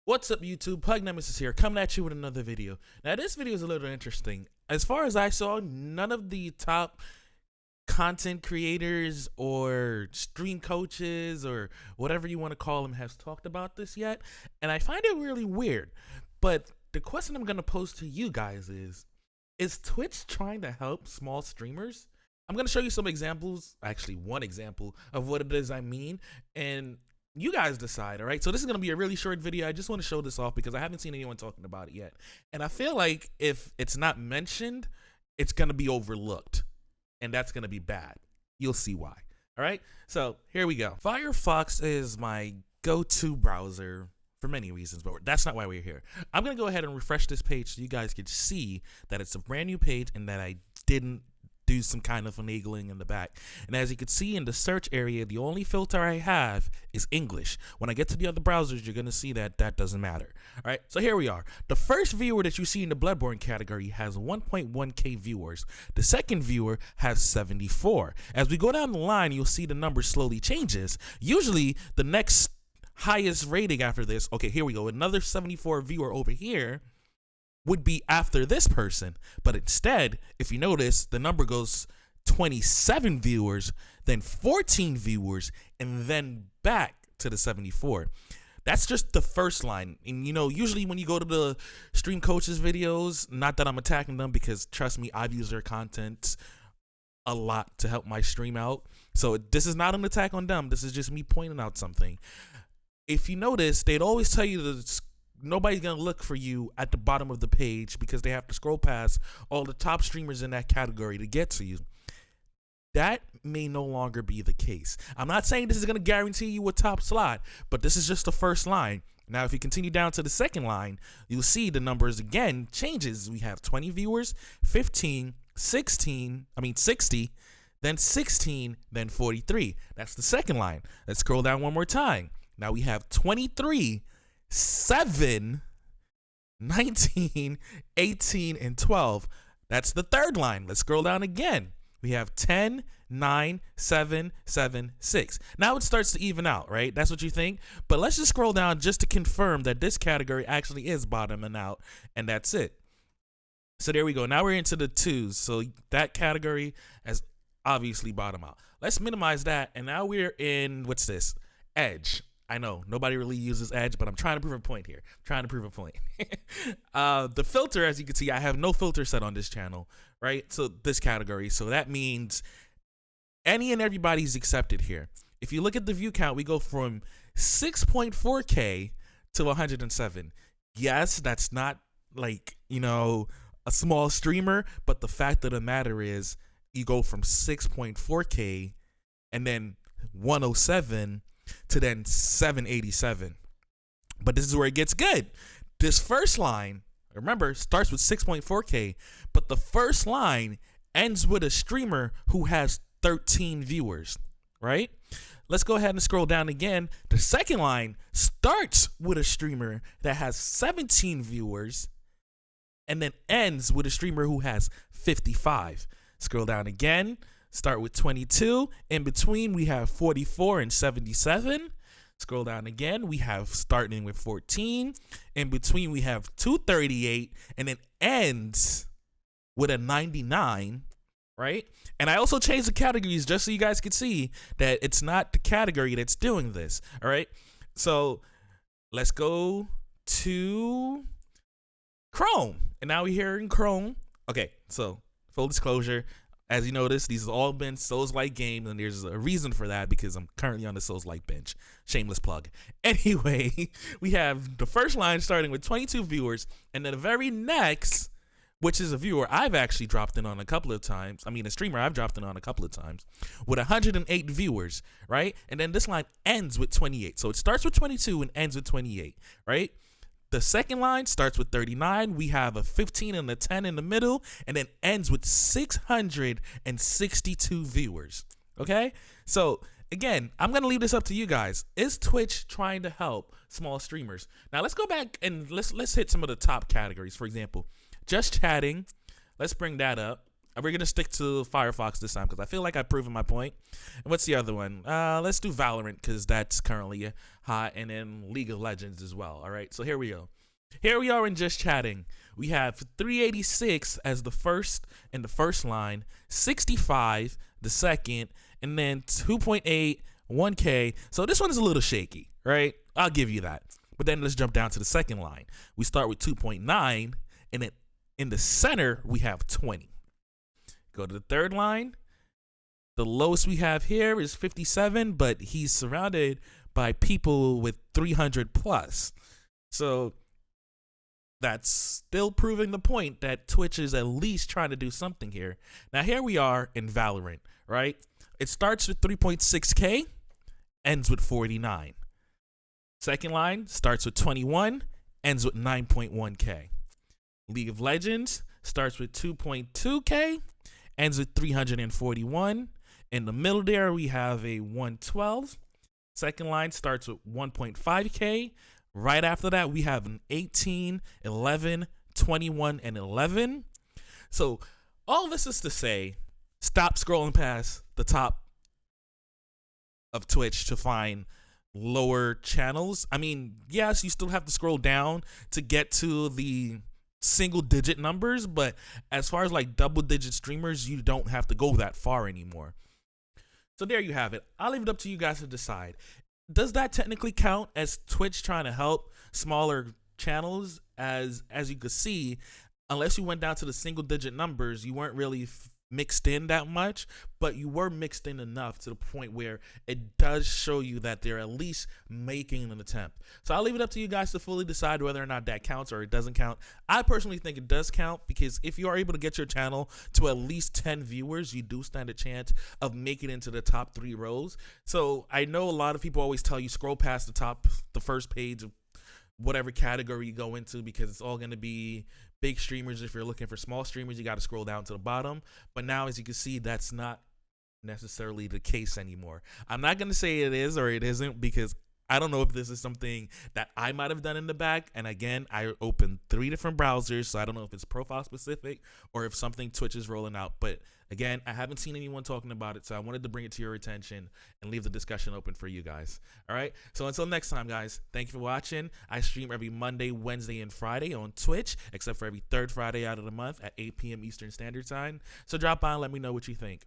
What's up, YouTube? Pug Nemesis here, coming at you with another video. Now, this video is a little interesting. As far as I saw, none of the top content creators or stream coaches or whatever you want to call them has talked about this yet, and I find it really weird. But the question I'm going to pose to you guys is Twitch trying to help small streamers? I'm going to show you some examples, actually one example of what it is I mean, and you guys decide. All right, so this is going to be a really short video. I just want to show this off because I haven't seen anyone talking about it yet, and I feel like if it's not mentioned, it's going to be overlooked, and that's going to be bad. You'll see why. All right, so here we go. Firefox is my go-to browser for many reasons, but that's not why we're here. I'm going to go ahead and refresh this page so you guys can see that it's a brand new page and that I didn't do some kind of finagling in the back. And as you can see in the search area, the only filter I have is English. When I get to the other browsers, you're going to see that that doesn't matter. All right, so here we are. The first viewer that you see in the Bloodborne category has 1.1k viewers. The second viewer has 74. As we go down the line, you'll see the number slowly changes. Usually the next highest rating after this, okay, here we go, another 74 viewer over here would be after this person, but instead, if you notice, the number goes 27 viewers, then 14 viewers, and then back to the 74. That's just the first line. And you know, usually when you go to the stream coaches videos, not that I'm attacking them, because trust me, I've used their content a lot to help my stream out. So this is not an attack on them. This is just me pointing out something. If you notice, they'd always tell you to nobody's going to look for you at the bottom of the page because they have to scroll past all the top streamers in that category to get to you. That may no longer be the case. I'm not saying this is going to guarantee you a top slot, but this is just the first line. Now, if you continue down to the second line, you'll see the numbers again changes. We have 20 viewers, 15, 16, 60, then 16, then 43. That's the second line. Let's scroll down one more time. Now we have 23, 7, 19, 18, and 12. That's the third line. Let's scroll down again. We have 10, 9, 7, 7, 6. Now it starts to even out, right? That's what you think. But let's just scroll down just to confirm that this category actually is bottoming out, and that's it. So there we go. Now we're into the twos. So that category has obviously bottomed out. Let's minimize that, and now we're in, what's this? Edge. I know nobody really uses Edge, but I'm trying to prove a point here. The filter, as you can see, I have no filter set on this channel, right? So this category. So that means any and everybody's accepted here. If you look at the view count, we go from 6.4K to 107. Yes, that's not like, you know, a small streamer, but the fact of the matter is you go from 6.4K and then 107 to then 787. But this is where it gets good. This first line, remember, starts with 6.4K, but the first line ends with a streamer who has 13 viewers, right? Let's go ahead and scroll down again. The second line starts with a streamer that has 17 viewers and then ends with a streamer who has 55. Scroll down again. Start with 22. In between, we have 44 and 77. Scroll down again. We have starting with 14. In between, we have 238, and it ends with a 99, right? And I also changed the categories just so you guys can see that it's not the category that's doing this, all right? So let's go to Chrome. And now we're here in Chrome. Okay, so full disclosure, as you notice, these have all been Souls-like games, and there's a reason for that because I'm currently on the Souls-like bench. Shameless plug. Anyway, we have the first line starting with 22 viewers, and then the very next, which is a viewer I've actually dropped in on a couple of times. I mean, a streamer I've dropped in on a couple of times, with 108 viewers, right? And then this line ends with 28. So it starts with 22 and ends with 28, right? The second line starts with 39. We have a 15 and a 10 in the middle, and then ends with 662 viewers. Okay? So again, I'm going to leave this up to you guys. Is Twitch trying to help small streamers? Now let's go back and let's hit some of the top categories. For example, just chatting. Let's bring that up. We're gonna stick to Firefox this time because I feel like I've proven my point. And what's the other one? Let's do Valorant because that's currently hot, and then League of Legends as well. All right, so here we go. Here we are in just chatting. We have 386 as the first in the first line, 65 the second, and then 2.8, 1K. So this one is a little shaky, right? I'll give you that. But then let's jump down to the second line. We start with 2.9, and then in the center we have 20. Go to the third line. The lowest we have here is 57, but he's surrounded by people with 300 plus. So that's still proving the point that Twitch is at least trying to do something here. Now, here we are in Valorant, right? It starts with 3.6K, ends with 49. Second line starts with 21, ends with 9.1K. League of Legends starts with 2.2K, ends with 341. In the middle there, we have a 112. Second line starts with 1.5K. Right after that, we have an 18, 11, 21, and 11. So all this is to say, stop scrolling past the top of Twitch to find lower channels. I mean, yes, you still have to scroll down to get to the single digit numbers, but as far as like double digit streamers, you don't have to go that far anymore. So there you have it. I'll leave it up to you guys to decide. Does that technically count as Twitch trying to help smaller channels? As you could see, unless you went down to the single digit numbers, you weren't really mixed in that much, but you were mixed in enough to the point where it does show you that they're at least making an attempt. So I'll leave it up to you guys to fully decide whether or not that counts or it doesn't count. I personally think it does count, because if you are able to get your channel to at least 10 viewers, you do stand a chance of making it into the top 3 rows. So I know a lot of people always tell you scroll past the first page of whatever category you go into, because it's all going to be big streamers. If you're looking for small streamers, you got to scroll down to the bottom. But now, as you can see, that's not necessarily the case anymore. I'm not going to say it is or it isn't, because I don't know if this is something that I might have done in the back. And again, I opened 3 different browsers, so I don't know if it's profile specific or if something Twitch is rolling out. But again, I haven't seen anyone talking about it, so I wanted to bring it to your attention and leave the discussion open for you guys. All right, so until next time, guys, thank you for watching. I stream every Monday, Wednesday, and Friday on Twitch, except for every third Friday out of the month at 8 p.m. Eastern Standard Time. So drop by and let me know what you think.